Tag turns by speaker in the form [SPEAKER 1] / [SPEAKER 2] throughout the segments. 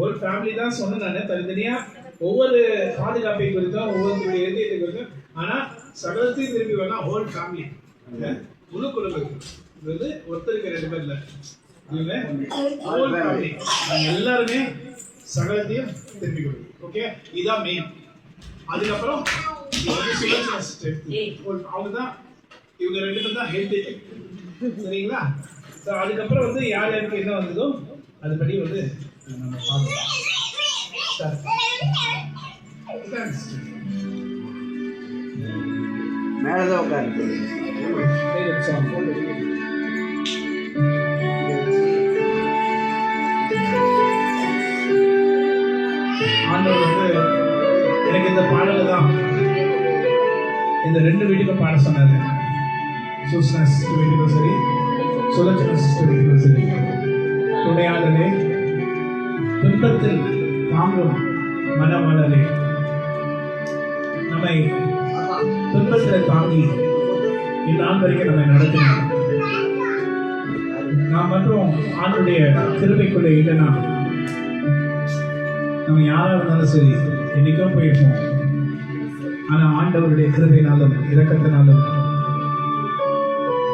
[SPEAKER 1] ஒரு ஃபேமிலி தான் சொன்னேன் நான் தனித்தனியா ஒவ்வொரு பாதுகாப்பை குறித்தும் ஒவ்வொருத்தருடைய இறுதியத்தை குறித்தும். ஆனா சகலத்தையும் திருப்பி வேணா ஹோல் ஃபேமிலி முழு குடும்பம். இது வந்து ஒருத்தருக்கு 2 பேர் இல்லை, ஹோல் ஃபேமிலி எல்லாருமே சகலத்தையும் திருப்பி கொடுக்கும். ஓகே, இதுதான் மெயின். அதுக்கப்புறம் அவங்கதான் இவங்க 2 பேர் தான் ஹெல்த். சரிங்களா? அதுக்கப்புறம் வந்து யார் யாருக்கு என்ன வந்ததோ அதுபடி வந்து நம்ம பார்க்கலாம்.
[SPEAKER 2] மேலதான் உட்காந்து
[SPEAKER 1] ஆண்டவர் வந்து எனக்கு இந்த பாடல தான் இந்த 2 வீட்டுக்கும் பாட சொன்னாரு. சூசனா சிஸ்டர் வீட்டுக்கும் சரி, சுலோச்சனா சிஸ்டர் வீட்டுக்கும் சரி. துணையாளரே, துன்பத்தில் தாங்கும் மனமலரே, நம்மை துன்பத்தில் தாங்கி இந்நாள் வரைக்கும் நம்மை நடத்தினார். நாம் மற்றும் ஆண்டுடைய கிருபைக்குள்ளே இல்லைன்னா நம்ம யாரா இருந்தாலும் சரி என்னைக்கோ போயிருப்போம். ஆனா ஆண்டவருடைய கிருபையினாலும் இரக்கத்தினாலும்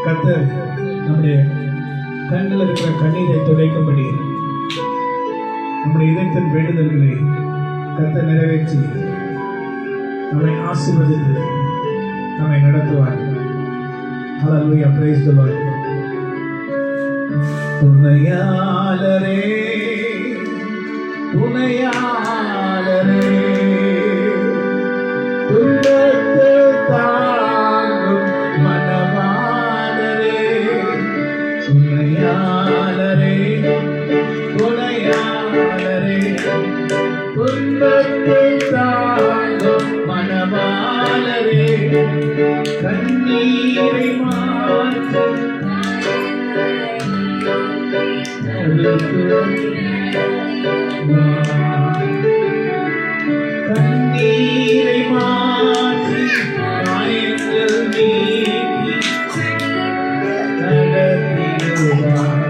[SPEAKER 1] கர்த்தர் நம்முடைய கண்ணில் இருக்கிற கண்ணீரை துடைக்கும்படி நம்முடைய இதயத்தின் வேண்டுதல்களை கர்த்தர் நிறைவேற்றி நம்மை ஆசீர்வதித்து நம்மை நடத்துவார். ஹல்லேலூயா, பிரைஸ் தி லார்ட். துணையாளரே, துணையாளரே, துன்பத்தில் தாங்கும் மனமாளரே, துணையாளரே, துணையாளரே, துன்பத்தில் தாங்கும் மனமாளரே, கண்ணீரை மாற்ற கண்ணீரை மாற்றி காயங்கள் நீக்கி நடத்திடுவார்.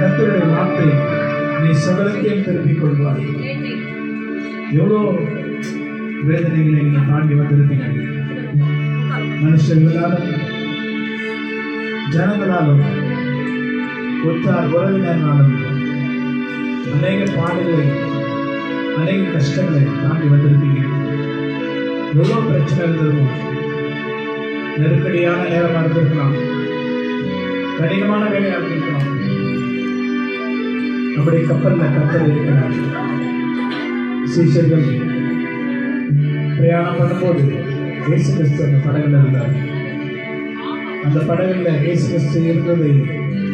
[SPEAKER 1] கர்த்தருடைய வார்த்தை நீ சகலத்தையும் திருப்பிக் கொள்வார். எவ்வளோ வேதனைகளை நீங்கள் தாண்டி வந்திருப்பீங்க. மனுஷர்களாலும் ஜனங்களாலும் ஒற்றார் உறவினராலும் அநேக பாடுகளை அநேக கஷ்டங்களை தாண்டி வந்திருப்பீங்க. எவ்வளோ பிரச்சனை இருந்திருக்கும். நெருக்கடியான நேரமாக இருந்திருக்கலாம், கடினமான வேலையாக இருந்திருக்கலாம். நம்முடைய கப்பலில் கர்த்தர் இருக்கிறார். சீஷர்கள் பிரயாணம் பண்ணும்போது இயேசு கிறிஸ்து அந்த படகுல இருந்தார். அந்த படகுல இயேசு கிறிஸ்து இருந்ததை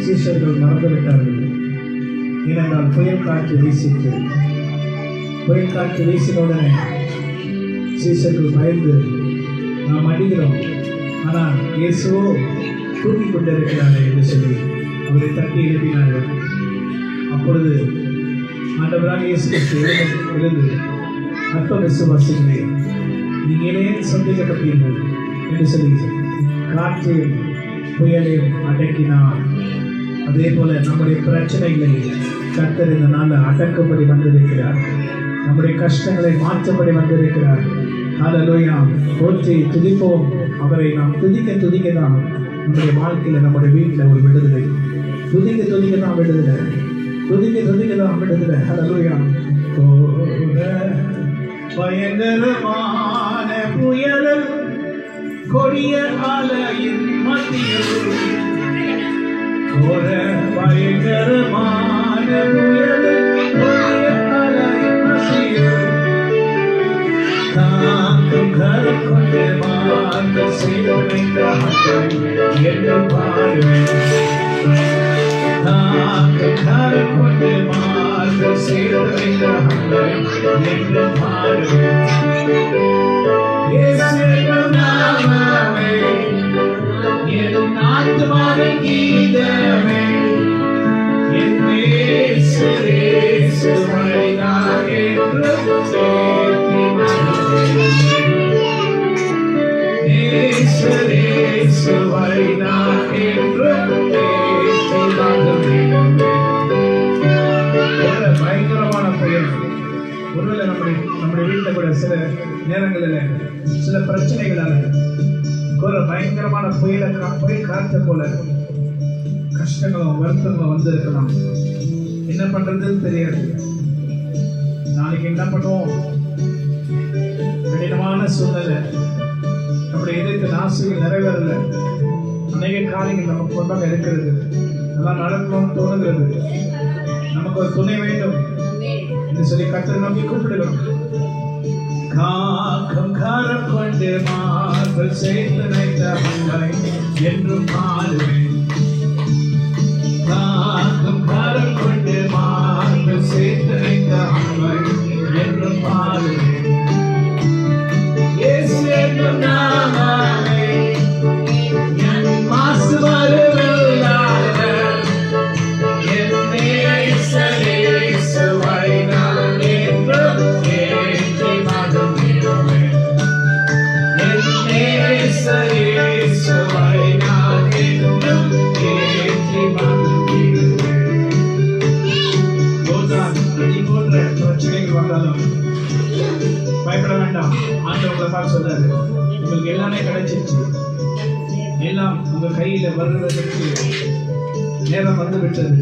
[SPEAKER 1] சீஷர்கள் மறந்துவிட்டார்கள். ஏனென்றால் புயல் காற்று வீசிட்டு, புயல் காற்று வீசினுடனே சீஷர்கள் பயந்து நாம் அடிக்கிறோம், ஆனால் இயேசுவோ தூக்கி கொண்டிருக்கிறார்கள் என்று சொல்லி அவரை தட்டி எழுப்பினார்கள். அப்பொழுது ஆண்டவராக இயேசு கிறிஸ்து எழுந்து அற்ப விசுவாசிகளே, நீங்களே சந்திக்கப்பட்டீர்கள் என்று சொல்லி காற்றையும் புயலையும் அடக்கினார். அதே போல நம்முடைய பிரச்சனைகளை கர்த்தர் இந்த நாளில் அடக்கும்படி வந்திருக்கிறார். நம்முடைய கஷ்டங்களை மாற்றப்படி வந்திருக்கிறார். ஹல்லேலூயா, போற்றி துதிப்போம் அவரை. நாம் துதிக்க தான் நம்முடைய வாழ்க்கையில், நம்முடைய வீட்டில் ஒரு விடுதலை. துதிக்க தான் விடுதலை. துதிக்க தான் விடுதலை. ஹல்லேலூயா. பயங்கரமான புயல் கொடிய அலையின் மத்தியில், பயங்கரமான புயல் கொடிய அலை கரம் கொண்டு மார்க்கம் செய்து வைத்த என்றும் பாடுவேன். கரம் கொண்டு மார்க்கம் செய்து வைத்த என்றும் பாடுவேன். இயேசுவின் நாமமே என் ஆத்துமாவின் கீதமே. என் இயேசுவை நான் என்றும் சேர்த்தி மகிழ்வேன். இயேசுவை நான் என்றும் சேர்த்தி மகிழ்வேன். பயங்கரமான பெயர். ஒருவேளை நம்முடைய வீட்டில் கூட சில நேரங்களில் சில பிரச்சனைகளால பயங்கரமான புயல் காற்று போல கஷ்டங்களும் வருத்தங்களும் வந்து இருக்கலாம். என்ன பண்றதுன்னு தெரியாது. நாளைக்கு என்ன பண்ணுவோம்? கடினமான சூழ்நிலை, நம்முடைய இதயத்தின் ஆசைகள் நிறைவேறல, அநேக காரியங்கள் நமக்கு கொண்டாக இருக்கிறது. அதெல்லாம் நடக்கணும்னு தோணுகிறது. நமக்கு ஒரு துணை வேண்டும் என்று சொல்லி கர்த்தரை நம்பி கூப்பிடுகிறோம். காக்கம் கரம் கொண்டு மார்க்கம் செய்து வைத்த என்றும் பாடுவேன். காக்கம் கரம் கொண்டு மார்க்கம் செய்து வைத்த என்றும் பாடுவேன். இயேசு என்னும் நாமமே என் மாசு வருவில்லாத என் இயேசுவை நான் என்றும் ஏற்றி மகிழ்வேன். என் இயேசுவை நான் என்றும் ஏற்றி மகிழ்வேன். போன்ற பிரச்சனைகள் வந்தாலும் பயப்பட வேண்டாம். ஆண்டவங்களை பார்த்து சொல்றாரு, உங்களுக்கு எல்லாமே கிடைச்சிருச்சு, எல்லாம் உங்க கையில வருவதற்கு நேரம் வந்து விட்டது.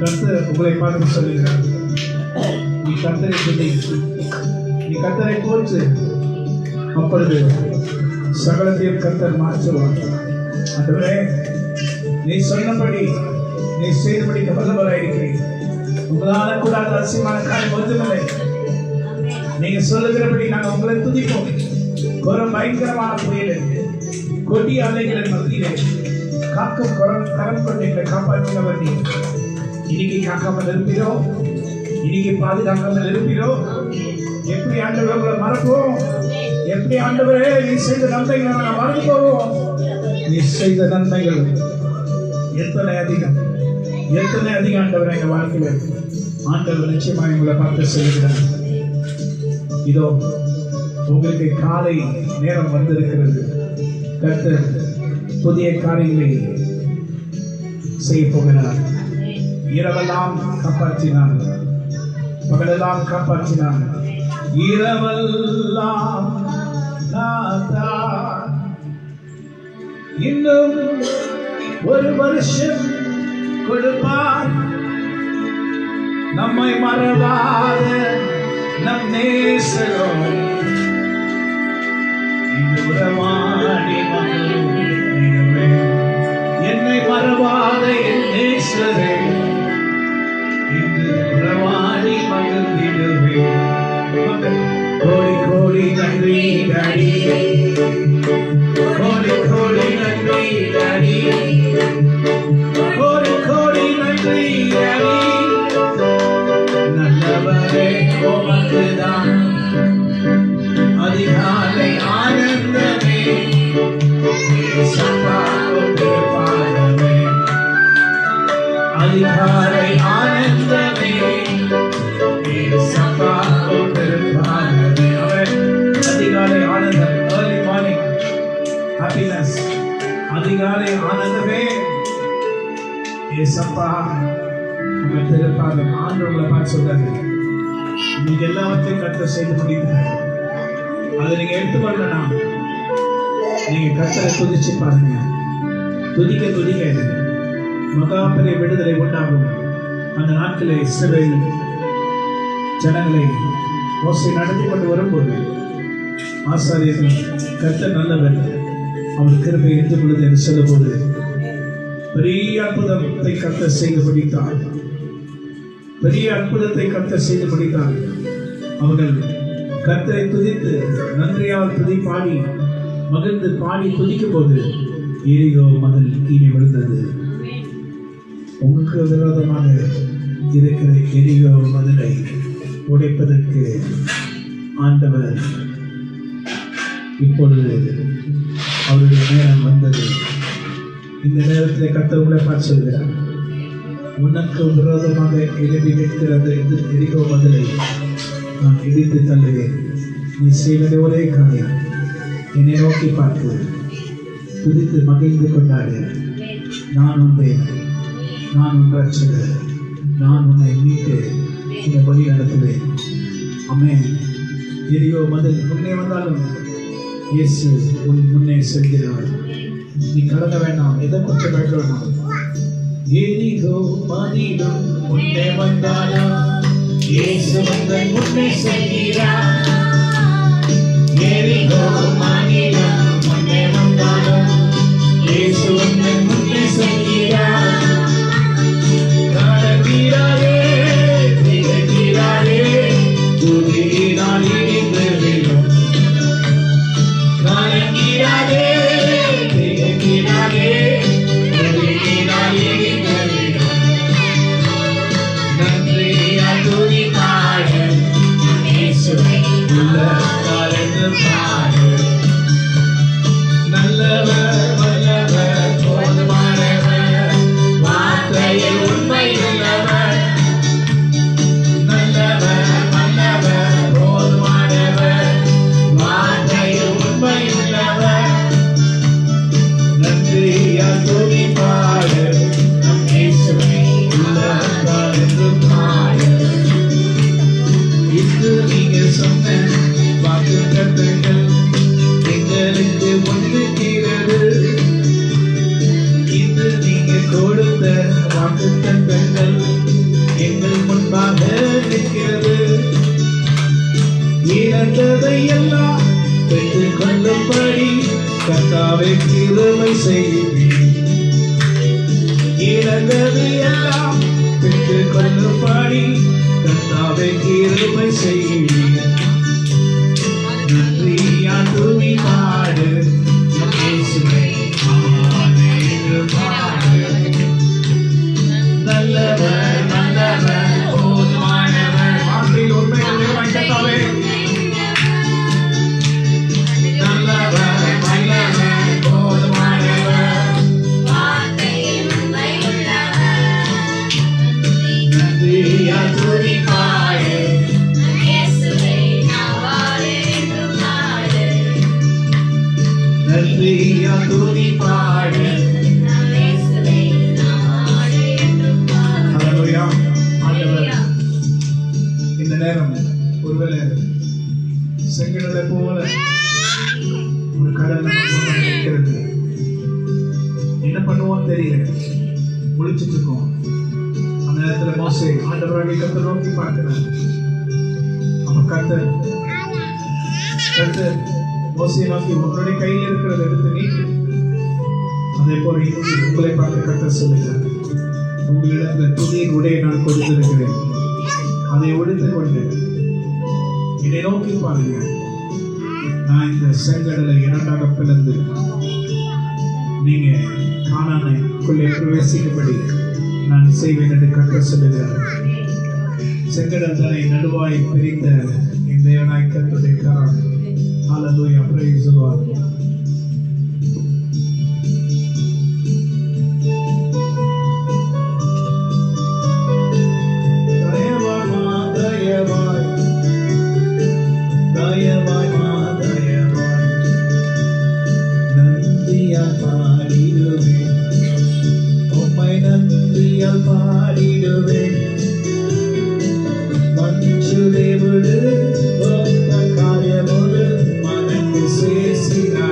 [SPEAKER 1] கர்த்தர் உங்களை பார்த்து சொல்லுகிறார், நீ கர்த்தரை சொல்லி, நீ கர்த்தரை போற்று, அப்பொழுது சகலத்தையும் கர்த்தர் மாற்றுவார். ஆண்டவரே, நீ சொன்னபடி நீ செய்தபடிக்கு வல்லவராயிருக்கிறீர். உங்களால கூடாத ரகசியமான காரியம் ஒன்றுமில்லை. நீங்க சொல்லுகிறபடி நாங்கள் உங்களை துதிப்போம். ஒரு பயங்கரமான புயல், கொடிய அலைகளின் மத்தியிலே காக்கும் கரம் கொண்டு எங்களை காப்பாற்றினவர் நீ. இன்னைக்கு காக்காமல் இருப்பீரோ? இன்னைக்கு பாதுகாக்காமல் இருப்பீரோ? எப்படி ஆண்டவரை உங்களை மறப்போம்? எப்படி ஆண்டவரே நீ செய்த நன்மைகளை நான் மறந்து போவோம்? நீ செய்த நன்மைகள் எத்தனை அதிகம், எத்தனை அதிகம் ஆண்டவரை எங்க வாழ்க்கையில். ஆண்டவர் நிச்சயமாக உங்களை பார்த்து சொல்லுகிறார், இதோ உங்களுக்கு காலை நேரம் வந்திருக்கிறது. கர்த்தர் புதிய காரியங்களை செய்ய போகிறார். இரவெல்லாம் காப்பாற்றினார், பகலெல்லாம் காப்பாற்றினார். இரவெல்லாம் இன்னும் ஒரு வருஷம் கொடுப்பார். நம்மை மறவாத நம் நேசரோ இந்த உறவாடி மகிழ்ந்திடுவே. என்னை மறவாத என் நேசரே இந்த உறவாடி மகிழ்ந்திடுவே. கோடி கோடி நன்றி டாடி, கோடி கோடி நன்றி டாடி, கோடி கோடி நன்றி டாடி. நல்லவரே உமக்குதான் அதிகாலை ஆனந்தமே, அதிகாலை ஆனந்தமே, அதிகாலை ஆனந்தம், early morning happiness. அதிகாலை ஆனந்தமே ஏசப்பா உங்கள் திருப்பாதம். ஆண்டு உங்களை பார்த்து சொல்றாரு, நீங்க எல்லாவற்றையும் கர்த்தர் செய்து முடிக்கிறார். அதை நீங்க எடுத்துக்கொள்ளலாம். நீங்க கர்த்தரை துதிச்சு பாருங்க. துதிக்க துதிக்க மகாபெரிய விடுதலை உண்டாகும். அந்த நாட்களில் இஸ்ரவேல் ஜனங்களை மோசே நடத்தி கொண்டு வரும்போது ஆசாரியர்கள் கர்த்தர் நல்லவர், அவர் கிருபை இருந்து பொழுது என்று சொல்லும்போது பெரிய அற்புதத்தை கர்த்தர் செய்து முடித்தார். பெரிய அற்புதத்தை கர்த்தர் செய்து முடித்தார். அவர்கள் கர்த்தரை துதித்து நன்றியால் துதி பாடி மகிழ்ந்து பாடி துதிக்கும் போது எரிகோ மதில் கீழே விழுந்தது. உங்களுக்கு விரோதமாக இருக்கிற எரிகோ மதிலை உடைப்பதற்கு ஆண்டவர் இப்பொழுது அவருடைய நேரம் வந்தது. இந்த நேரத்தில் கர்த்தர் உங்களை பார்த்து சொல்கிறார், உனக்கு விரோதமாக எழுப்பி நிற்கிறது எரிகோ மதிலை நான் இடித்து தள்ளுவேன். நீ செய்வது ஒரே காரியம், என்னை நோக்கி பார்த்து துதித்து மகிழ்ந்து கொண்டாடு. நான் உன் தேவன், நான் உன் ரட்சகர், நான் உன்னை மீட்டு உன்னை வழி நடத்துவேன். ஆமென். எரிகோ மதில் முன்னே வந்தாலும் இயேசு உன் முன்னே செல்கிறார். நீ கடக்க வேண்டாம், எதை கொஞ்சம் பயப்பட வேண்டாம். எரிகோ மதிலும் முன்னே வந்தாலும் இயேசு வந்தன் முன்னே செல்கிறார். எரிகோ மதிலும் முன்னே வந்தாலும் இயேசு வந்தன் முன்னே செல்கிறார். கடக்கிறாரே திகழ்கிறாரே துதியினால் இடிந்து விழும். கடக்கிறாரே திகழ்கிறாரே துதியினால் இடிந்து விழும். நன்றியால் துதி பாடு இயேசுவை உள்ளத்தால் என்று பாடு. நல்லவர் வல்லவர் போதுமானவர் வார்த்தையில் உண்மை உள்ளவர். நல்லவர் வல்லவர் போதுமானவர் வார்த்தையில் உண்மை உள்ளவர். நன்றியால் துதி பாடு நம் இயேசுவை உள்ளத்தால் என்று பாடு. இது நீங்க சொன்ன வாக்குத்தத்தங்கள் எங்களுக்கு முன்னிருக்கிறது. இது நீங்க கொடுத்த வாக்குத்தத்தங்கள் எங்கள் முன்பாக நிற்கிறது. இழந்ததை எல்லாம் பெற்றுக் கொள்ளும்படி கர்த்தாவே கிருபை செய்வீர். இழந்ததை எல்லாம் பெற்றுக் கொள்ளும்படி கர்த்தாவே கிருபை செய்வீர். நன்றியால் துதி பாடு நம் இயேசுவை ஆராதித்து பாடு. நல்லவர் நல்லவர் போதுமானவர் வார்த்தையில் உண்மை உள்ளவர் கர்த்தாவே. நல்லவர் வல்லவர் போதுமானவர்
[SPEAKER 2] வார்த்தையில் உண்மை உள்ளவர்.
[SPEAKER 1] நன்றியால் துதி பாடு
[SPEAKER 2] இயேசுவை நாவாலே என்றும் பாடு.
[SPEAKER 1] நன்றியால் துதி பாடு.
[SPEAKER 2] இயேசுவை நாவாலே என்றும் பாடு.
[SPEAKER 1] ஹல்லேலூயா. ஆண்டவர் இந்த நேரம் ஒருவேளை செங்கடலை போல ஒரு கடல் இருக்கிறது. என்ன பண்ணுவோம் தெரியல, முழிச்சிட்டு இருக்கோம். அந்த நேரத்தில் மோசே ஆண்டவராகிய கர்த்தரை நோக்கி பார்க்கிறார். அப்ப கர்த்தர் மோசையை நோக்கி உங்களுடைய கையில் இருக்கிறத எடுத்து நீட்டு. அதே போல உங்களை பார்த்து கர்த்தர் சொல்லுகிறார், உங்களிடத்தில் புதிய உடையை நான் கொடுத்திருக்கிறேன், அதை உடுத்துக் கொண்டு என்னை நோக்கி பாருங்க. நான் இந்த செங்கடலை இரண்டாக பிளந்து நீங்க கானானுக்குள்ளே பிரவேசிக்கும்படி நான் செய்வேன் என்று கர்த்தர் சொல்லுகிறார். செங்கடல் தன்னை நடுவாய் பிரித்த இந்த தேவனாய் கர்த்தருடைய கரம். ஹல்லேலூயா, பிரைஸ் தி லார்ட். பாடிடுவேன் மஞ்சு தேவடு காரியமோடு மனக்கு சேசினா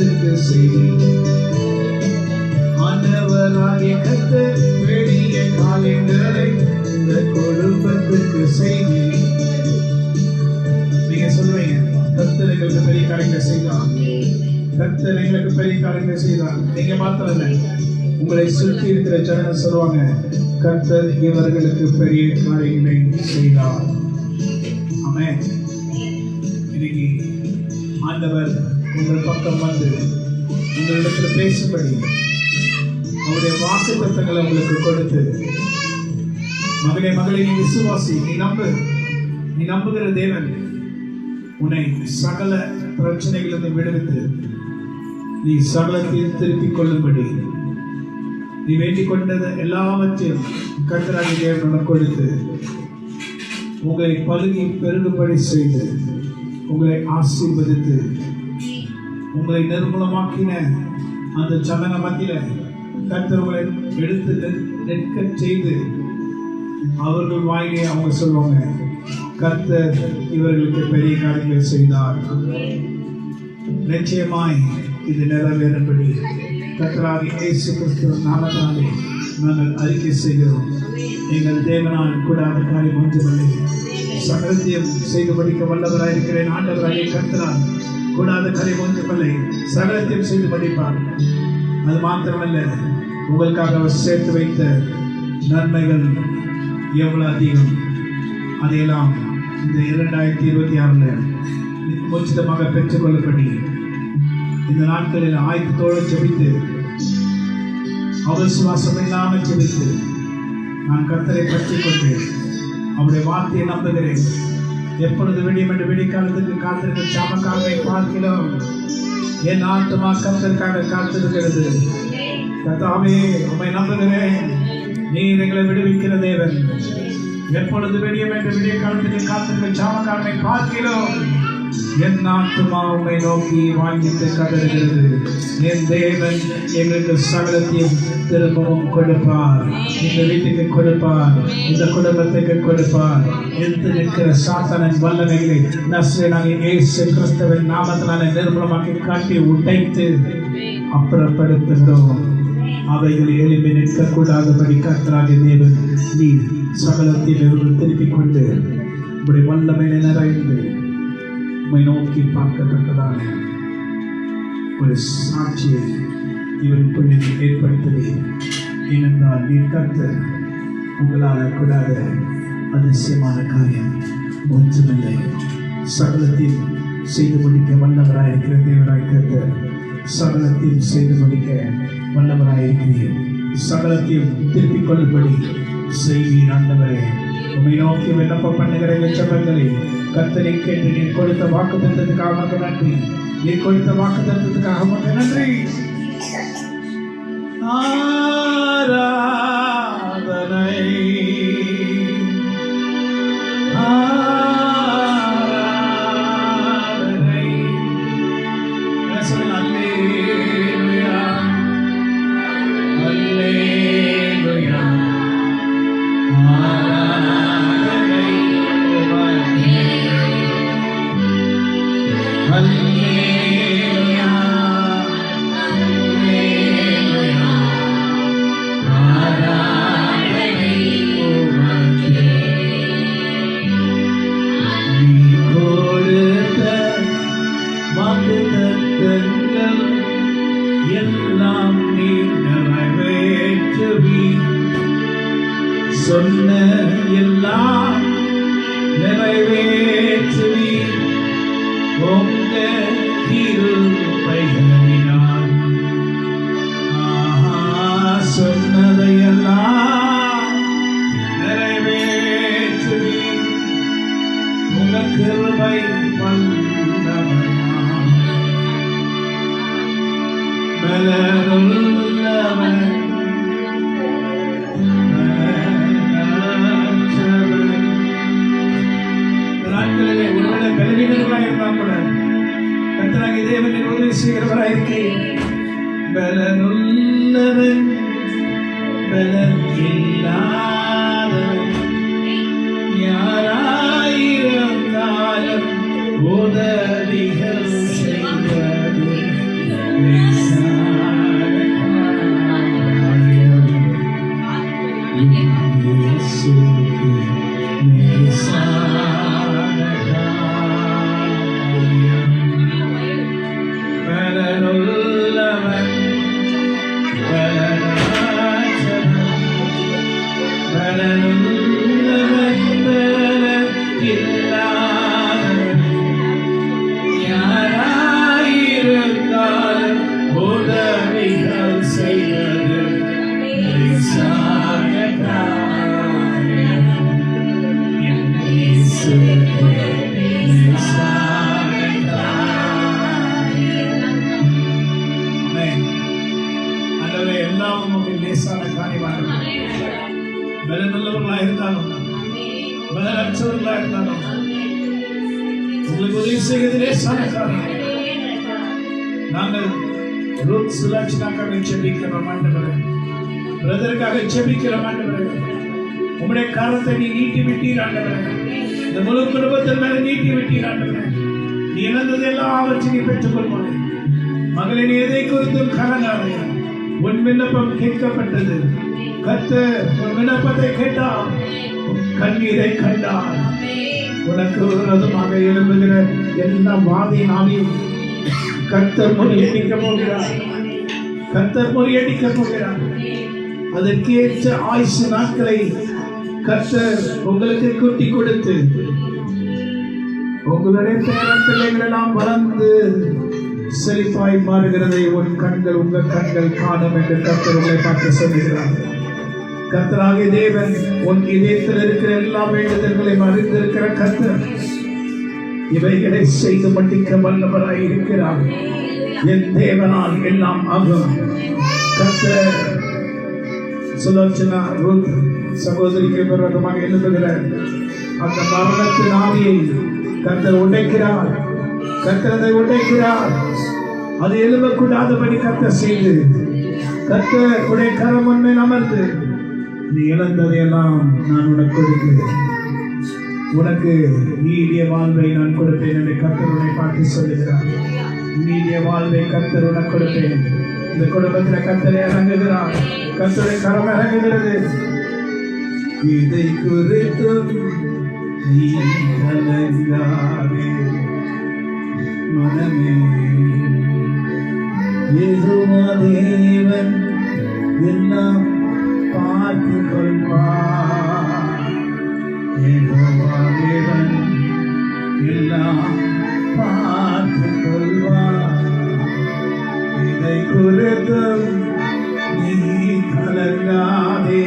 [SPEAKER 1] வருகளுக்கு செய்தி. ஆண்டவராகிய கர்த்தர் பெரிய காரியங்களை இந்த குடும்பத்துக்கு செய்தி. நீங்க சொல்லுவீங்க, கர்த்தர் எங்களுக்கு பெரிய காரியங்களை செய்தார், கர்த்தர் எங்களுக்கு பெரிய காரியங்களை செய்தார். நீங்க மாத்திரம் இல்லை, உங்களை சுற்றி இருக்கிற ஜனங்கள் சொல்லுவாங்க, கர்த்தர் இவர்களுக்கு பெரிய காரியங்களை செய்தார். ஆமென். இன்னைக்கு ஆண்டவர் உங்கள் பக்கம் வந்து உங்களிடத்தில் பேசும்படி அவருடைய வாக்குத்தத்தங்களை உங்களுக்கு கொடுத்து, மகளே மகளே நீ விசுவாசி, நீ நம்புகிற தேவன் உன்னை சகல பிரச்சனைகளிலிருந்து விடுவித்து நீ சகலத்தையும் திருப்பிக் கொள்ளும்படி நீ வேண்டிக் கொண்டது எல்லாவற்றையும் கர்த்தராகிய தேவன் உனக்கு கொடுத்து உங்களை பலுகி பெருகும்படி செய்து உங்களை ஆசீர்வதித்து உங்களை நிர்மூலமாக்கின அந்த சந்தன மத்தியில கர்த்தர் உங்களை எடுத்து நிற்க செய்து அவர்கள் வாயிலே அவங்க சொல்லுவாங்க, கர்த்தர் இவர்களுக்கு பெரிய காரியங்களை செய்தார். நிச்சயமாய் இது நிறைவேறும்படி கர்த்தராகிய இயேசு கிறிஸ்துவின் நாமத்தினாலே நாங்கள் அறிக்கை செய்கிறோம். எங்கள் தேவனால் கூடாத காரியம் ஒன்றுமில்லை. சகலத்தையும் செய்து முடிக்க வல்லவராயிருக்கிறேன். ஆண்டவராகிய கர்த்தரால் கூடாத காரியம் ஒன்றுமில்லை. சகலத்தையும் செய்து முடிப்பார். அது மாத்திரமல்ல, உங்களுக்காக அவர் சேர்த்து வைத்த நன்மைகள் எவ்வளவு அதிகம், அதையெல்லாம் இந்த 2026 உச்சிதமாக பெற்றுக்கொள்ளப்படி இந்த நாட்களில் ஆயத்தத்தோடு ஜெபித்து அவசுவாசம் இல்லாமல் ஜெபித்து நான் கர்த்தரை பற்றிக் கொண்டு அவருடைய வார்த்தையை நம்புகிறேன். எப்பொழுது விடியும் என்று விடிக்காலத்துக்கு காத்திருக்கும் சாமக்காரனை பார்க்கிறோம். என் ஆத்மா கர்த்தருக்காக காத்திருக்கிறது. கர்த்தாவே உம்மை நம்புகிறேன், நீர் எங்களை விடுவிக்கிற தேவன். எப்பொழுது விடியும் என்று விடிய காலத்துக்கு காத்திருக்கும் சாமக்காரனை பார்க்கிறோம். என் ஆத்துமா உம்மை நோக்கி வாங்கிட்டு கதறுகிறது. என் தேவன் எங்களுக்கு சகலத்தையும் திரும்பவும் கொடுப்பார். இந்த வீட்டுக்கு கொடுப்பார், இந்த குடும்பத்துக்கு கொடுப்பார். எடுத்து நிற்கிற சாத்தானின் வல்லமைகளை நஸ்ரேனாகிய இயேசு கிறிஸ்துவின் நாமத்தினாலே நிர்மூலமாக்கி காட்டி உடைத்து அப்புறப்படுத்துகிறோம். அவைகள் எழுப்பி நிற்கக்கூடாதபடி கர்த்தராகிய தேவன் நீர் சகலத்தையும் இவர்கள் திருப்பிக் கொண்டு உடைய வல்லமையை நிறைந்து உம்மை நோக்கி பார்க்கத்தக்கதான ஒரு சாட்சியை இவன் பிள்ளைகள் ஏற்படுத்தவே. ஏனென்றால் நீர் கர்த்தர், உங்களால் கூடாத அதிசயமான காரியம் ஒன்றுமில்லை. சகலத்தையும் செய்து முடிக்க வல்லவராயிருக்கிற தேவராய் கர்த்தர், சகலத்தையும் செய்து முடிக்க வல்லவராயிருக்கிறீர். சகலத்தையும் திருப்பிக் கொள்ளும்படி செய்வீர். ஆண்டவரே, உம்மை நோக்கி விண்ணப்பம் பண்ணுகிற எச்சபங்களை கர்த்தரை கேட்டு நீர் கொடுத்த வாக்குத்தத்தத்துக்காக உமக்கு நன்றி. நீர் கொடுத்த வாக்குத்தத்தத்துக்காக உமக்கு நன்றி. ஆராதனை ஆராதனை அல்லேலூயா அல்லேலூயா ஆராதனை அல்லேலூயா அல்லேலூயா ஆராதனை உமக்கே. நீ கொடுத்த வாக்குத்தத்தங்கள் எல்லாம் நீர் நிறைவேற்றுவீர். சொன்ன எல்லாம் நிறைவேற்றுவீர். உங்க கிருபைகளினால் சொன்னதையெல்லாம் நிறைவேற்றுவீர். உங்க கிருபை வல்லமையால் பலருள்ளவன் நாட்களிலே ஒருவேளை பலவீனர்களாக இருந்தால் கூட கர்த்தராகிய தேவனை உதவி செய்கிறவராயிருக்கிறேன். பலனுள்ளவன் பலன் இல்லாதவன் யாராயிருந்தாலும் உதவிகள் செய்வது இருந்தாலும் உங்களுக்கு உதவி செய்வதிலே சாணக்காரன். நாங்கள் ரூத் சுலட்சணாக்காக ஜெபிக்கிறோம் ஆண்டவரே, பிரதருக்காக ஜெபிக்கிறோம் ஆண்டவரே. உம்முடைய கரத்தை நீ நீட்டி விட்டீர் ஆண்டவரே, இந்த முழு குடும்பத்தின் மேல நீட்டி விட்டீர் ஆண்டவரே. நீ இழந்ததெல்லாம் அவற்றை நீ பெற்றுக் கொள்வாய். மகளின் எதை குறித்தும் கலங்காதே. உன் விண்ணப்பம் கேட்கப்பட்டது. கர்த்தர் உன் விண்ணப்பத்தை கேட்டார், உன் கண்ணீரை கண்டார். உனக்கு விரோதமாக எழும்புகிற எல்லா வாதி ஆவியும் கர்த்தர் முறியடிக்க போகிறார். கர்த்தர் முறியடிக்க போகிறார். அதற்கேற்ற ஆயுசு நாட்களை கர்த்தர் உங்களுக்கு கூட்டி கொடுத்து உங்களுடைய பேரன் பிள்ளைகள் எல்லாம் வளர்ந்து செழிப்பாய் மாறுகிறதை உன் கண்கள் உங்கள் கண்கள் காணும் என்று கர்த்தர் உங்களை பார்த்து சொல்லுகிறார். கர்த்தராகிய தேவன் உன் இதயத்தில் இருக்கிற எல்லா வேண்டுதல்களையும் அறிந்திருக்கிற கர்த்தர் இவைகளை செய்து முடிக்க வல்லவராய் இருக்கிறார். என் தேவனால் எல்லாம் ஆகும். கர்த்தர் சுலோச்சனா ரூத் சகோதரிக்கு விரோதமாக எழுதுகிற அந்த மரணத்தின் ஆவியை கர்த்தர் உடைக்கிறார். கர்த்தரை உடைக்கிறார். அது எழுதக்கூடாதபடி கர்த்தர் செய்து கர்த்தர் உடைய கரம் ஒன்றை அமர்ந்து நீ இழந்ததையெல்லாம் நான் உனக்கு கொடுக்கிறேன், உனக்கு நீடிய வாழ்வை நான் கொடுப்பேன் என்று கர்த்தர் உன்னை பார்த்து சொல்லுகிறார். நீடிய வாழ்வை கர்த்தர் உனக்கு கொடுப்பேன். இந்த குடும்பத்தில் கர்த்தரை இறங்குகிறார். கர்த்தரை கரம் இறங்குகிறது. இதை குறித்தும் நீ கலங்காதே மனமே, யெகோவா தேவன் எல்லாம் பார்த்து கொள்வார். யெகோவா தேவன் எல்லாம் பார்த்து கொள்வார். இதை குறித்தும் நீ கலங்காதே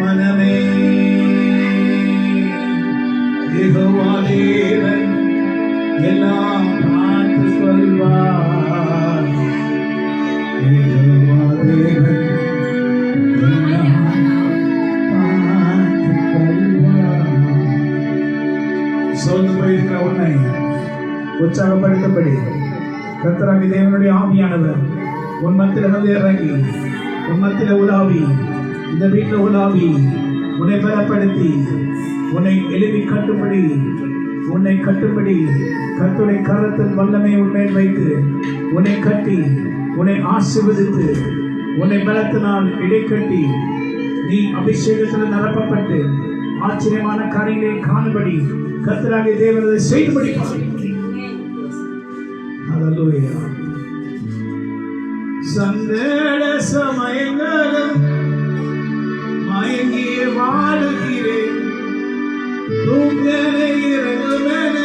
[SPEAKER 1] மனமே, யெகோவா தேவன் எல்லாம் பார்த்து கொள்வார். யெகோவா தேவன் எல்லாம் பார்த்து கொள்வார். சோர்ந்து போயிருக்கிற உன்னை உற்சாகப்படுத்தபடி கர்த்தராகிய தேவனுடைய ஆவியானவர் உன் மத்தியில் வந்து இறங்கி உன் மத்தியில் உலாவி, இந்த வீட்டில் உலாவி உன்னை பலப்படுத்தி உன்னை எழுதி கட்டும்படி உன்னை கட்டும்படி கர்த்தருடைய கரத்தின் வல்லமை உன்மேல் வைத்து உன்னை கட்டி உன்னை ஆசீர்வதித்து உன்னை பலத்தினால் இடைக்கட்டி நீ அபிஷேகத்தில் நிரப்பப்பட்டு ஆச்சரியமான காரியங்களை காணும்படி கர்த்தராகிய தேவனை செய்து முடிப்பார். ஹல்லேலூயா. சங்கட சமயங்களும் மயங்கிய வாழுகிறேன், தூங்கனை இறங்குமென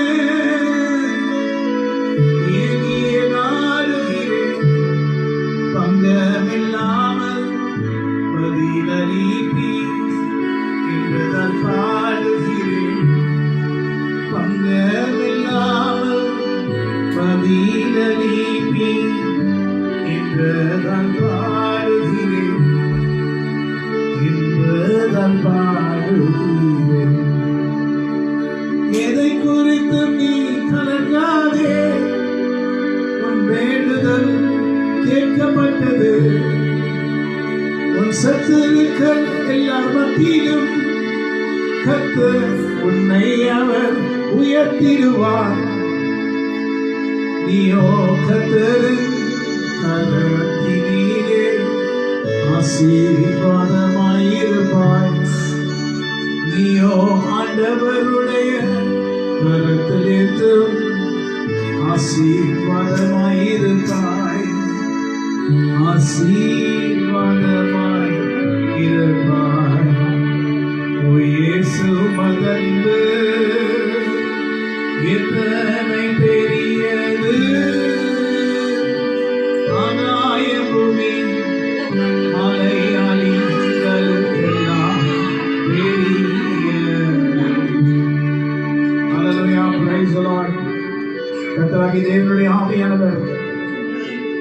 [SPEAKER 1] ஏங்கிய நாடுகிறேன். பங்கமில்லாமல் பதிலளிப்பி என்றுதான் பாடுகிறேன். பங்கமில்லாமல் பதிலளிப்பி என்றுதான் பாடுகிறேன். என்றுதான் பாடுகிறேன். எதை குறித்து நீ கலங்காதே, உன் வேண்டுதல் கேட்கப்பட்டது. உன் சத்துருக்கள் எல்லார் மத்தியிலும் கர்த்தர் உன்னை அவர் உயர்த்திடுவார். நீயோ கர்த்தரின் கரத்தினிலே ஆசீர்வாதமாயிருப்பாய். நீயோ ஆண்டவருடைய கரத்திலிருந்தும் ஆசீர்வாதமாயிருப்பாய். ஆசீர்வாதமாய் இருப்பாய். ஓ இயேசு மகன்பு எத்தனை பெரியது, ஆகாய பூமி மலையாளிகளுக்கெல்லாம் பெரியது. ஹல்லேலூயா. Praise the Lord. கர்த்தராகிய தேவனுடைய ஆவியானவர்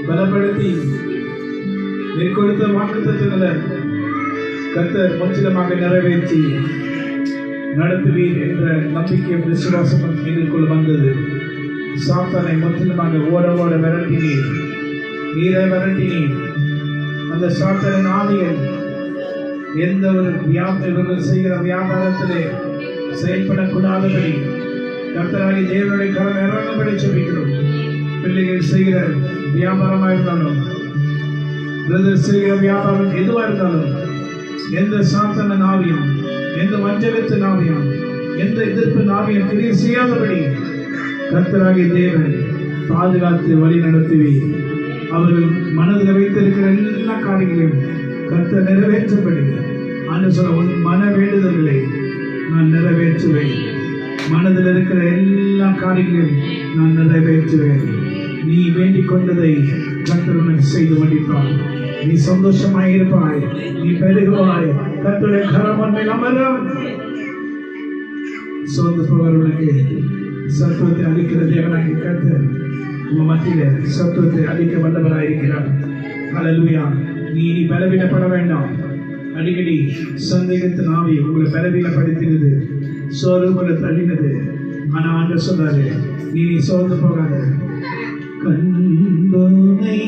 [SPEAKER 1] பலப்படுத்தி நீர் கொடுத்த வாக்குத்தத்தங்களை கர்த்தர் முற்றிலுமாக நிறைவேற்றி நடத்துவீர் என்ற நம்பிக்கையும் விசுவாசமும் எங்களுக்குள் வந்தது. சாத்தானை முற்றிலுமாக ஓட ஓட விரட்டினீர், நீரை விரட்டினீர். அந்த சாத்தானின் ஆவிகள் எந்த ஒரு இவர்கள் செய்கிற வியாபாரத்திலே செயல்படக்கூடாதபடி கர்த்தராகிய தேவனுடைய கரம் இறங்கும்படி ஜெபிக்கிறோம். பிள்ளைகள் செய்கிற வியாபாரமாக இருந்தாலும், பிரதர் செய்கிற வியாபாரம் எதுவாக இருந்தாலும், எந்த சாத்தான நாவியம், எந்த வஞ்சகத்து நாவியம், எந்த எதிர்ப்பு நாவியம் கிரியை செய்யாதபடி கர்த்தராகிய தேவன் பாதுகாத்து வழி நடத்துவி அவர்கள் மனதில் வைத்திருக்கிற எல்லா காரியங்களையும் கர்த்தர் நிறைவேற்றபடி சொல்ல உன் மன வேண்டுதல்களை நான் நிறைவேற்றுவேன். மனதில் இருக்கிற எல்லா காரியங்களையும் நான் நிறைவேற்றுவேன். நீ வேண்டிக் கொண்டதை கர்த்தர் உனக்கு செய்து முடிப்பார். நீ சந்தோஷமாய் இருப்பாய், நீ பெருகுவாய். கர்த்தருடைய கரம் உன்னை அமரும். சோர்ந்து போவர்களுக்கு சத்துவத்தை அளிக்கிற தேவனாகிய கர்த்தர் உங்க மத்தியில சத்துவத்தை அளிக்க வல்லவராயிருக்கிறார். ஹல்லேலூயா. நீ பலவீனப்பட வேண்டாம். அடிக்கடி சந்தேகத்தின் ஆவி உங்களை பலவீனப்படுத்தினது, சோர்வுகளை தள்ளினது. ஆனா ஆண்டவர் சொல்றாரு, நீ சோர்ந்து போகாத. கண்டோனை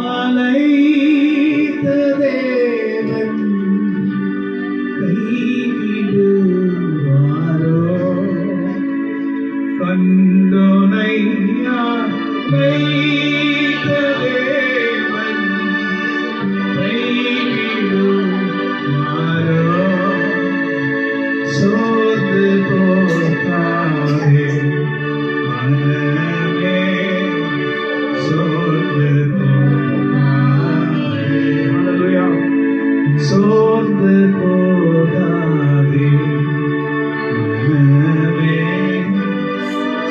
[SPEAKER 1] அழைத்த தேவன் கைவிடுவாரோ? கண்டோனை அழைத்த தேவன் கைவிடுவாரோ? சோர்ந்து போகாதே மனமே, சோர்ந்து போகாதே. ஹல்லேலூயா. சோர்ந்து போகாதே மனமே,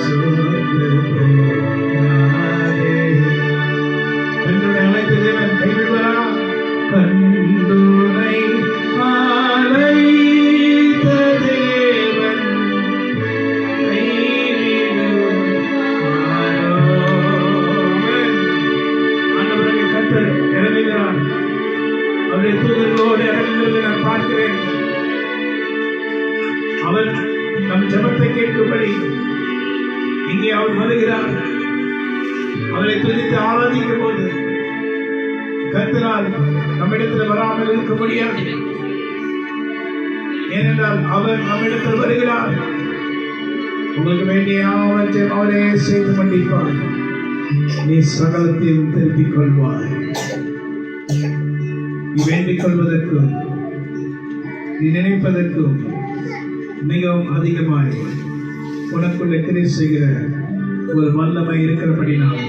[SPEAKER 1] சோர்ந்து போகாதே. கண்டுனை அழைத்த தேவன் கைவிடுவாரா? கண்டுனை அழைத்த தேவன் கைவிடுவாரோ? ஆண்டவராகிய கர்த்தர் இறங்குகிறார். அவருடைய தூதர்களோடு இறங்குகிறதை நான் பார்க்கிறேன். அவர் நம் ஜெபத்தை கேட்கும்படி இங்கே அவர் வருகிறார். அவரை துதித்து ஆராதிக்கும் போது கர்த்தரால் நம்மிடத்தில் வராமல் இருக்க முடியாது. ஏனென்றால் அவர் நம்மிடத்தில் வருகிறார். உங்களுக்கு வேண்டிய யாவற்றையும் அவரே செய்து மன்னிப்பார். நீ சகலத்தையும் திருப்பிக் கொள்வாய். நீ வேண்டிக் கொள்வதற்கும் நீ நினைப்பதற்கும் மிகவும் அதிகமாய் உனக்குள்ள கிரியை செய்கிற ஒரு வல்லமை இருக்கிறபடினால்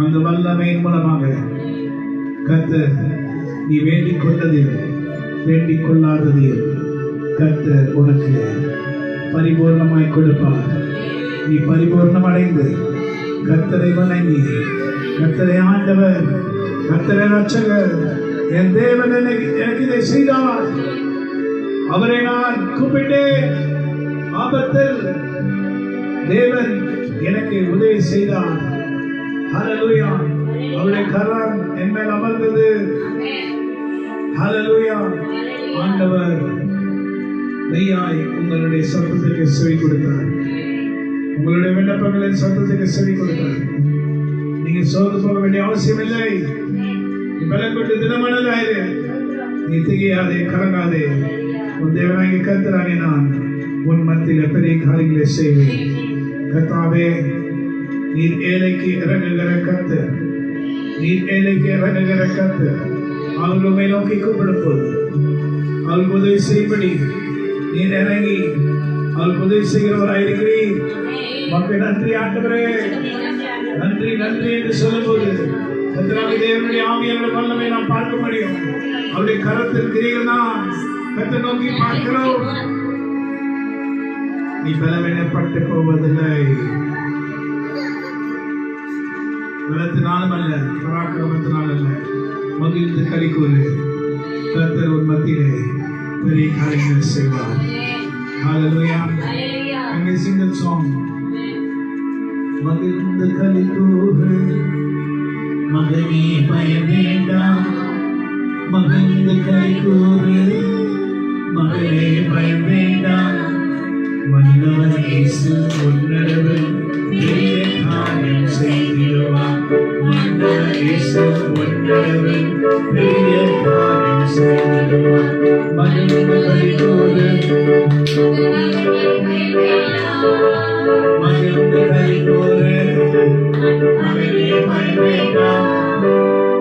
[SPEAKER 1] அந்த வல்லமையின் மூலமாக கர்த்தர் நீ வேண்டிக் கொண்டதில் வேண்டிக் கொள்ளாததில் கர்த்தர் உனக்கு பரிபூர்ணமாய் கொடுப்பார். நீ பரிபூர்ணம் அடைந்து கர்த்தரை வணங்கி, கர்த்தரை ஆண்டவர், கர்த்தரை ரட்சகர், என் தேவன் எனக்கு இதை செய்தார், அவரை நான் கூப்பிட்டேன், ஆபத்தில் தேவன் எனக்கு உதவி செய்தார். ஹல்லேலூயா. அவருடைய கரம் என் மேல் அமர்ந்தது. ஹல்லேலூயா. ஆண்டவர் மெய்யாய் உங்களுடைய சத்தத்துக்கு செவி கொடுத்தார். உங்களுடைய விண்ணப்பங்களின் சத்தத்துக்கு செவி கொடுத்தார். நீங்க சோர்ந்து போக வேண்டிய அவசியம் இல்லை. நீ பலம் கொண்டு தினமனதாயிரு. நீ திகையாதே, கலங்காதே. உன் தேவனாகிய கர்த்தராகிய நான் உன் மத்தியில் பெரிய காரியங்களை செய்வேன். கர்த்தாவே, நீர் ஏழைக்கு இறங்குகிற கர்த்தர், நீர் ஏழைக்கு இறங்குகிற கர்த்தர். அவர்கள் உம்மை நோக்கி கூப்பிடும் போது அவர்களுக்கு உதவி செய்யும்படி நீர் இறங்கி அவர்களுக்கு உதவி செய்கிறவராயிருக்கிறீர். மக்கள் நன்றி ஆண்டவரே, நன்றி நன்றி என்று சொல்லும்போது கர்த்தராகிய தேவனுடைய ஆவியானவருடைய வல்லமை நாம் பார்க்க முடியும். அவருடைய கரத்தில் கிரிகள் தான் கர்த்தரை நோக்கி பார்க்கிறோம். நீ பலவீனப்பட்டு போவதில்லை. பலத்தினாலும் அல்ல, பராக்கிரமத்தினால் அல்ல, மகிழ்ந்து களி கூறு. கர்த்தர் உன் மத்தியிலே பெரிய காரியங்கள் செய்வார். ஹல்லேலூயா. Can we sing that song? மகிழ்ந்து களி கூறு, மகனே பயம் வேண்டாம். மகிழ்ந்து களி கூறு, மகளே பயம் வேண்டாம், மன்னவன் இயேசு உன்னளவு பெரிய காரியம் செய்திடுவார். மன்னவன் இயேசு உன்னளவு பெரிய காரியம் செய்திடுவார். மகிழ்ந்து களிகூரு, மகிழ்ந்து களிகூரு, மகளே பயம் வேண்டாம்,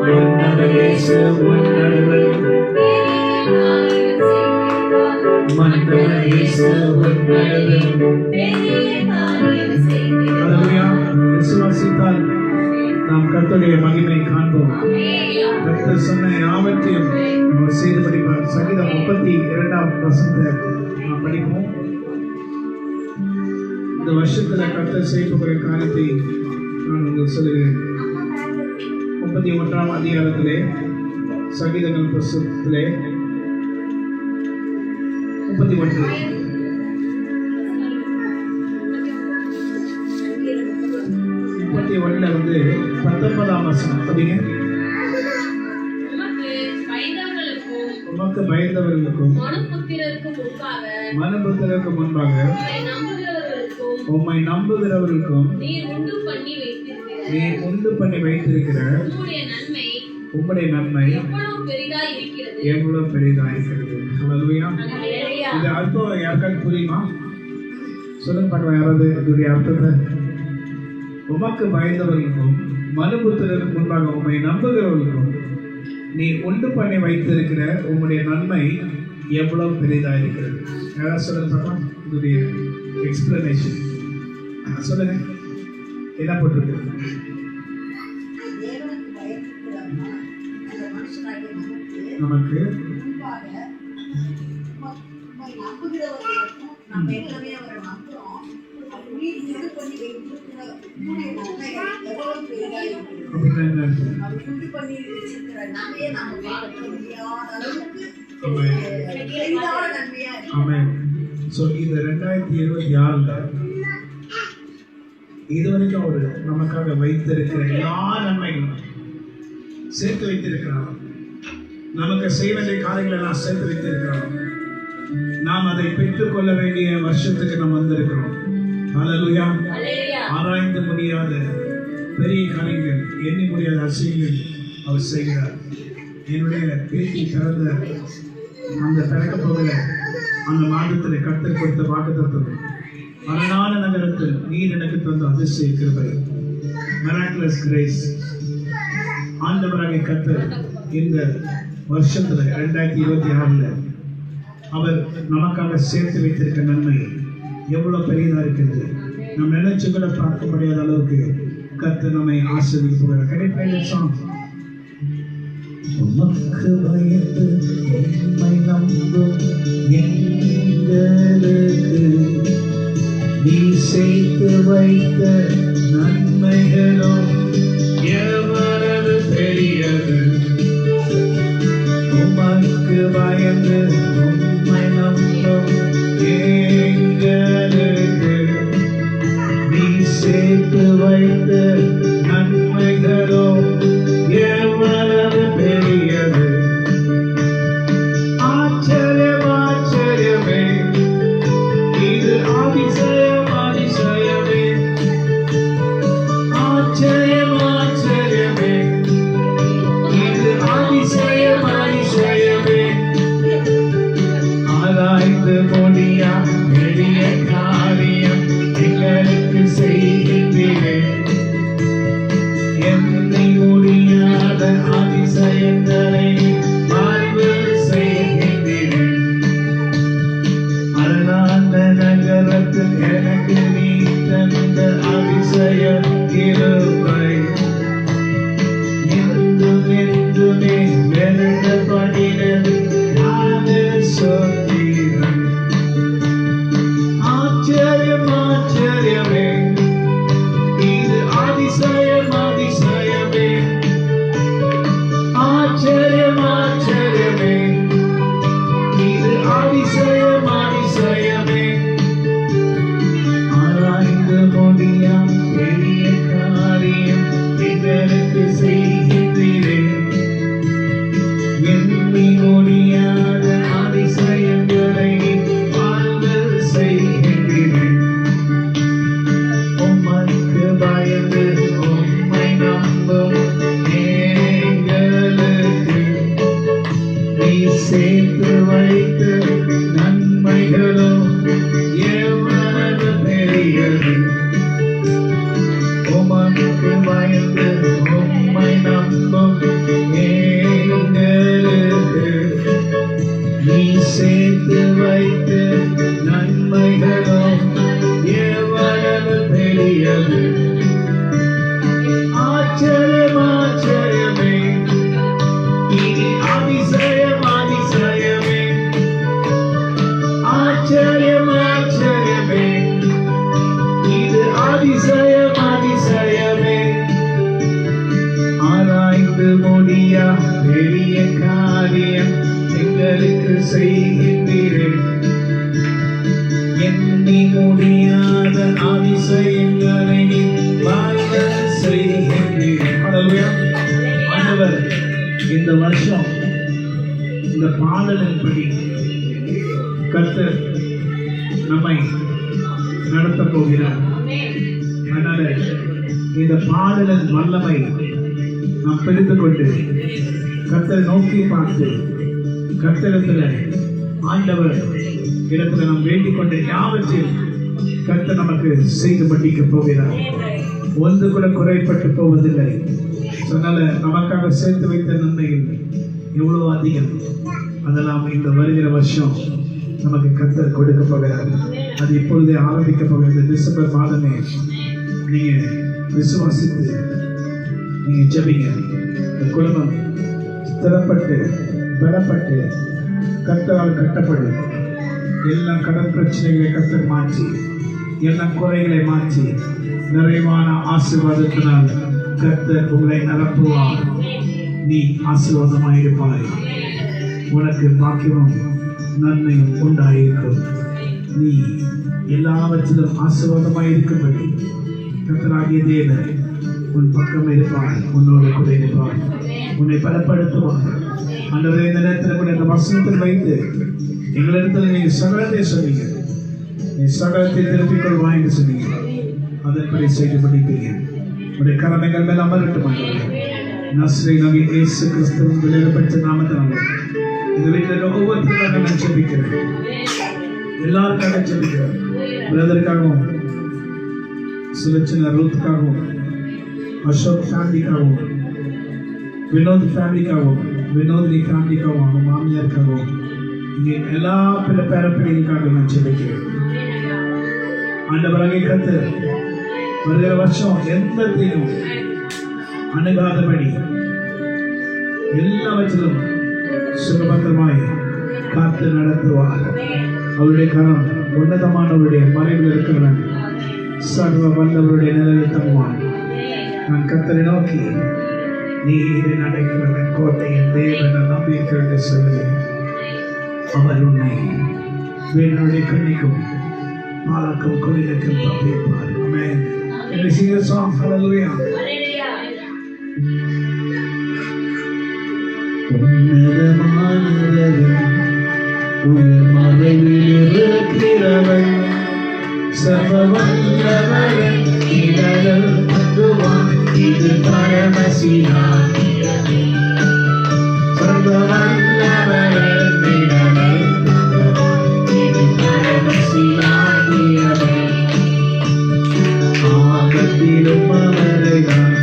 [SPEAKER 1] மன்னவன் இயேசு உன்னளவு மன்னவன் இயேசு உன்னளவு. அல்லேலூயா. விசுவாசித்தால் நாம் கர்த்தருடைய மகிமை காண்போம். கர்த்தர் சொன்ன யாவற்றையும் அவர் செய்து படிப்பார். சங்கீதம் 32ஆம் வசனத்தை நாம் படிப்போம். இந்த வருஷத்துல கர்த்தர் செய்யக்கூடிய காரியத்தை நான் உங்களுக்கு சொல்லுகிறேன். 31ஆம் அதிகாரத்திலே சங்கீதங்கள் புத்தகத்திலே 31 31ல வந்து 19ஆம் வசனம் படிங்க. உமக்கு பயந்தவர்களுக்கும் மனுபுத்திரருக்கு முன்பாக உம்மை நம்புகிறவர்களுக்கும் நீ உண்டு பண்ணி வைத்திருக்கிற உம்முடைய நன்மை எவ்வளவு பெரிதா இருக்கிறது. அல்லேலூயா. இது அர்த்தம் யாருக்காவது புரியுமா? சொல்லுங்க பார்க்கலாம். யாராவது இதோடைய அர்த்தத்தை? உமக்கு பயந்தவர்களுக்கும் மனுபுத்திரருக்கு முன்பாக உம்மை நம்புகிறவர்களுக்கும் நீ உண்டு பண்ணி வைத்திருக்கிற உம்முடைய நன்மை எவ்வளவு பெரிதா இருக்கிறது. யாராவது சொல்லுங்க பார்க்கலாம் இதோடைய எக்ஸ்பிளனேஷன். சொல்லுங்க, என்ன போட்டிருக்கு? நமக்கு இந்த 2026 இதுவரைக்கும் ஒரு நமக்காக வைத்திருக்கிற எல்லா நன்மைகளும் சேர்த்து வைத்திருக்கிறார். நமக்கு செய்ய வேண்டிய காரியங்கள் எல்லாம் சேர்த்து வைத்திருக்கிறோம். நாம் அதை பெற்றுக்கொள்ள வேண்டிய வருஷத்துக்கு நாம் வந்திருக்கிறோம். அல்லேலூயா. ஆராய்ந்து முடியாத பெரிய காரியங்கள், எண்ணி முடியாத அதிசயங்கள் அவர் செய்கிறார். என்னுடைய பேட்டி திறந்த அந்த திறக்க போகிற அந்த மாதத்தில் கர்த்தர் கொடுத்த வாக்குத்தத்தம், அரணான நகரத்தில் நீர் எனக்கு தந்த அதிசய கிருபை, மிராக்குலஸ் கிரேஸ். ஆண்டவராகிய கர்த்தர் இந்த வருஷத்துல 2026 அவர் நமக்காக சேர்த்து வைத்திருக்க நன்மை எவ்வளவு பெரியதா இருக்கிறது. நம்ம நினைச்சு கூட பார்க்க முடியாத அளவுக்கு கர்த்தர் நம்மை ஆசீர்வதித்து போகிறார். கிடைப்பாங்க. உமக்கு பயந்து உம்மை நம்பும் எங்களுக்கு நீ சேர்த்து வைத்த நன்மைகளோ எவ்வளவு பெரியது. உமக்கு பயந்து உம்மை நம்பும் எங்களுக்கு நீ சேர்த்து வைத்த நன்மைகளோ எவ்வளவு பெரியது. ஆச்சரியம் ஆச்சரியமே, இது அதிசயம் அதிசயமே. ஆச்சரியம் ஆச்சரியமே, இது அதிசயம் அதிசயமே. ஆராய்ந்து முடியா பெரிய காரியம் எங்களுக்கு செய்கின்றேன். எண்ணி முடியாத அதிசயங்களை வாழ்வு செய்கின்றேன். அரணான நகரத்தில் எனக்கு நீ தந்த அதிசய கிருபை என்றும் என்றுமே வெறுக்கப்படினது. சோத்திரம் ஆச்சரியம் ஆச்சரியமே, இது அதிசயம் அதிசயமே. ஆச்சரியம் ஆச்சரியமே, இது அதிசயம் அதிசயமே. ஆச்சரியம் ஆச்சரியமே, இது அதிசயம் அதிசயமே. ஆராய்ந்து முடியா பெரிய காரியம் எங்களுக்கு செய்கின்றீரே. எண்ணி முடியாத அதிசயங்களை வாய்ந்த செய்கின்றீரே. ஹல்லேலூயா. ஆண்டவர் இந்த வருஷம் இந்த பாடலின்படி கர்த்தர் நம்மை நடத்த போகிறார். அதனால இந்த பாடலின் வல்லமை நாம் தெரிந்து கொண்டு கர்த்தரை நோக்கி பார்த்து கர்த்தரிடத்துல ஆண்டவர் இடத்துல நாம் வேண்டிக் கொண்ட யாவற்றையும் கர்த்தர் நமக்கு செய்து படிக்க போகிறார். ஒன்று கூட குறைப்பட்டு போவதில்லை. அதனால நமக்காக சேர்த்து வைத்த நன்மைகள் எவ்வளவு அதிகம், அதெல்லாம் இந்த வருகிற வருஷம் நமக்கு கர்த்தர் கொடுக்க போகிறார். அது இப்பொழுதே ஆரம்பிக்க போகிறது. டிசம்பர் மாதமே நீங்க விசுவாசித்து நீங்க ஜெபிங்க. இந்த குடும்பம் ஸ்திரப்பட்டு பலப்பட்டு கர்த்தரால் கட்டப்படும். எல்லா கடன் பிரச்சனைகளை கர்த்தர் மாற்றி, எல்லா குறைகளை மாற்றி நிறைவான ஆசீர்வாதத்தினால் கர்த்தர் உங்களை நிரப்புவார். நீ ஆசீர்வாதமாயிருப்பாய். உனக்கு பாக்கியமும் நன்மையும் உண்டாயிருக்கும். நீ எல்லாவற்றிலும் ஆசீர்வாதமாயிருக்கும்படி கர்த்தராகிய தேவன் உன் பக்கம் இருப்பார், உன்னோடு கூட இருப்பார், உன்னை பலப்படுத்துவார். ஆண்டவரே, இந்த நேரத்தில் கூட இந்த வசனத்தில் வைத்து எங்களிடத்தில் நீங்க சகலத்தை சொன்னீங்க, நீ சகலத்தை திருப்பிக் கொள்வாய் என்று சொன்னீங்க. அதன்படி செய்து படிப்பீங்க. உடைய கடமைகள் மேல் அமரட்டும். நஸ்ரீனாகிய இயேசு கிறிஸ்துவின் விலையிடப்பட்ட நாமத்தினாலே இந்த வீட்டில் ஒவ்வொருத்தருக்காக நான் ஜெபிக்கிறேன். எல்லாருக்காக ஜெபிக்கிறேன். பிரதருக்காகவும், சுலட்சணா ரூத்துக்காகவும், அசோக் ஃபேமிலிக்காகவும், வினோத் ஃபேமிலிக்காகவும், வினோதினி ஃபேமிலிக்காகவும், அவங்க மாமியாருக்காகவும், இங்கே எல்லா பேரப்பிள்ளைகளுக்காக நான் ஜெபிக்கிறேன். ஆண்டவராகிய கர்த்தர் வருகிற வருஷம் எந்தத்தையும் அணுகாதபடி எல்லாவற்றிலும் சுகபத்திரமாய் காத்து நடத்துவார். அவருடைய கரம் உன்னதமானவருடைய மறைவில் இருக்கிறவன் சர்வ வல்லவருடைய நிலையில் தங்குவான். நான் கர்த்தரை நோக்கி நீரை நடக்கிறவன் கோட்டையின் தேவன் நம்பியிருக்கிறது சொல்லுவேன். அவர் உன்னை வேறனுடைய கண்ணிக்கும் பாலக்கும் குளிருக்கும் தப்பிப்பார். Amen. Can we sing the song? Hallelujah. உயர்மறைவிலிருக்கிறவன் சர்வவல்லவன் இடரல் தந்துவான். இது பரமசிலாகியமே. சர்வவல்லவன் இடரல் தந்துவான். இது பரமசிலாகியமே. ஆகத்திலும் அவரைதான்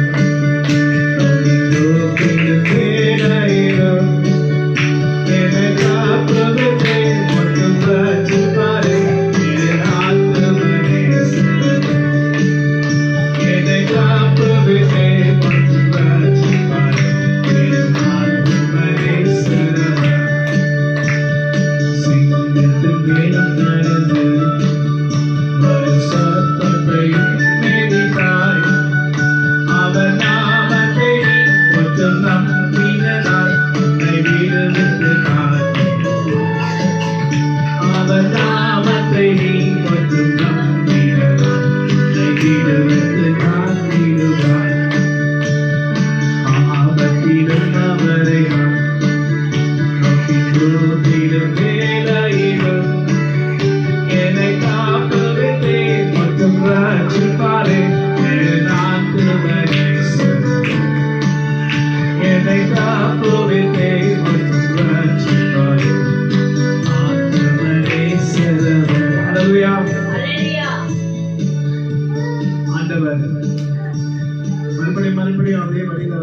[SPEAKER 1] மறுபடியும் அதே வழியில்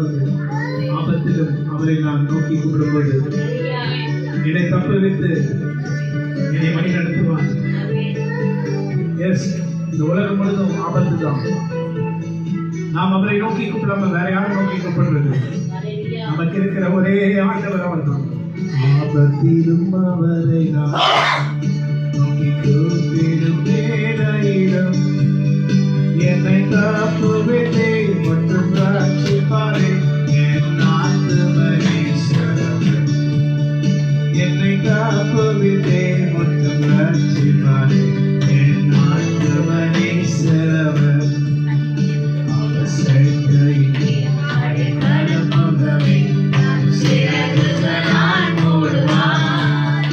[SPEAKER 1] ஆபத்திலும் அவரை நான் நோக்கி கூப்பிடும்போது என்னை தப்புவித்து என்னை வழி நடத்துவார். எஸ், இந்த உலகம் முழுதும் ஆபத்து தான். நாம் அவரை நோக்கி கூப்பிடாம வேற யாரும் நோக்கி கூப்பிடுறது? நமக்கு இருக்கிற ஒரே ஆண்டவர் அவர் தான். ஆபத்திலும் அவரை நான் நோக்கி கூப்பிடும் வேளையிலும் என்னை காப்புவித்தே மற்றும் ரட்சிப்பாரே என் ஆத்துமனீஸ்வரர். என்னை காப்புவித்தே மற்றும் ரட்சிப்பாரே என் ஆத்துமனீஸ்வரர். அவர் செட்டையின் அடைக்கலமுகமே
[SPEAKER 2] சிறகுகளால் மூடுவார்.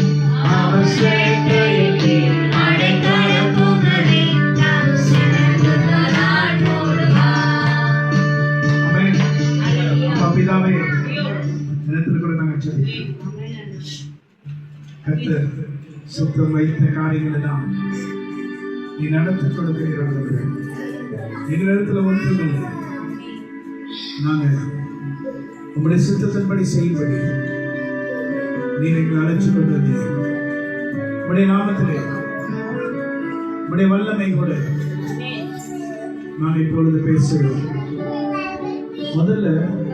[SPEAKER 1] அவர் செட்டையின்
[SPEAKER 2] அடைக்கலமுகமே சிறகுகளால் மூடுவார்.
[SPEAKER 1] ஆமென். அப்பா பிதாவே, இடத்துல கூட நாங்கள் சொல்லிக்கிறோம். கர்த்தர் சுத்தம் வைத்த காரியங்கள் எல்லாம் நீ நடத்தி கொடுக்கிறீர்கள். எங்களிடத்துல ஒன்றுமில்லை. நாங்கள் உங்களுடைய சுத்தத்தின்படி செய்யும்படி நீர் எங்களை அழைச்சு கொண்டு வந்தீர்கள். உங்களுடைய நாமத்திலே உங்களுடைய வல்லமை கூட நான் இப்பொழுது பேசுகிறோம். முதல்ல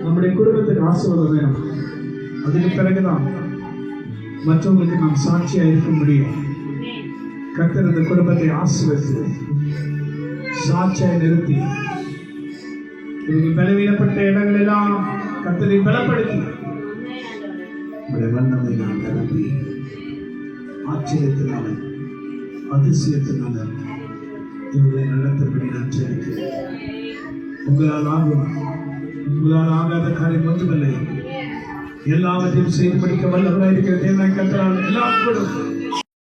[SPEAKER 1] நம்முடைய குடும்பத்துக்கு ஆசீர்வாதம் வேணும். அதுக்கு பிறகுதான் மற்றவங்களுக்கு நாம் சாட்சியா இருக்க முடியும். கர்த்தர் இந்த குடும்பத்தை ஆசீர்வதித்து சாட்சியை நிறுத்தி இவர்கள் பலவீனப்பட்ட இடங்கள் எல்லாம் கர்த்தரை பலப்படுத்தி உங்களுடைய வல்லமை நான் நிரப்பி ஆச்சரியத்தினால அதிசயத்தினால இவர்களை நடத்தபடி நான் ஜெபிக்கிறேன். உங்களால் ஆகும், உங்களால் ஆகாத காரியம் ஒன்றுமில்லை. எல்லாவற்றையும் செய்து படிக்க வல்லவராயிருக்கிற தேவனாய் கர்த்தரால் எல்லாம் கூடும்.